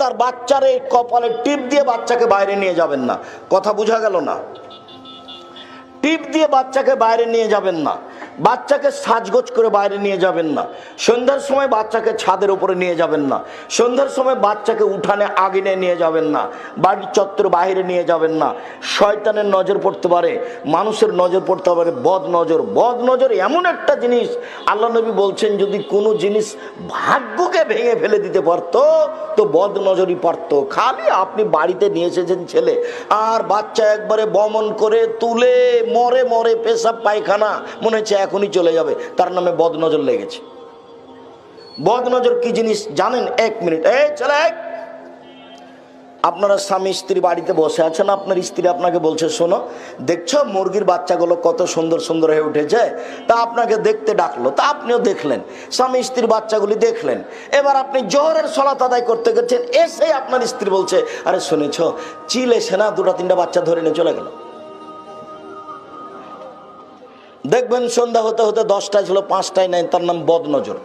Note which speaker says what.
Speaker 1: খবরদার বাচ্চার এই কপালে টিপ দিয়ে বাচ্চাকে বাইরে নিয়ে যাবেন না। কথা বোঝা গেল না? টিপ দিয়ে বাচ্চাকে বাইরে নিয়ে যাবেন না, বাচ্চাকে সাজগোজ করে বাইরে নিয়ে যাবেন না, সন্ধ্যার সময় বাচ্চাকে ছাদের উপরে নিয়ে যাবেন না, সন্ধ্যার সময় বাচ্চাকে উঠানে আগুনে নিয়ে যাবেন না, বাড়ির চত্বর বাইরে নিয়ে যাবেন না। শয়তানের নজর পড়তে পারে, মানুষের নজর পড়তে পারে, বদ নজর। বদ নজর এমন একটা জিনিস, আল্লাহ নবী বলছেন যদি কোনো জিনিস ভাগ্যকে ভেঙে ফেলে দিতে পারতো তো বদ নজরই পারতো। খালি আপনি বাড়িতে নিয়ে এসেছেন ছেলে, আর বাচ্চা একবারে বমন করে তুলে মরে মরে পেশাব পায়খানা, মনে হচ্ছে এখনই চলে যাবে, তার নামে বদ নজর লেগেছে। বদ নজর কি জিনিস জানেন? 1 মিনিট, এই চলে। আপনারা স্বামী স্ত্রী বাড়িতে বসে আছেন, আপনার স্ত্রী আপনাকে বলছে শোনো, দেখছো মুরগির বাচ্চাগুলো কত সুন্দর সুন্দর হয়ে উঠেছে, তা আপনাকে দেখতে ডাকলো, তা আপনিও দেখলেন, স্বামী স্ত্রীর বাচ্চাগুলি দেখলেন। এবার আপনি জোহরের সালাত আদায় করতে গেছেন, এসে আপনার স্ত্রী বলছে আরে শুনেছ চিল এসে না 2-3টা বাচ্চা ধরে নিয়ে চলে গেল। দেখবেন সন্ধ্যা হতে হতে 10টায় ছিল 5টায় নাই, তার নাম বদ নজর।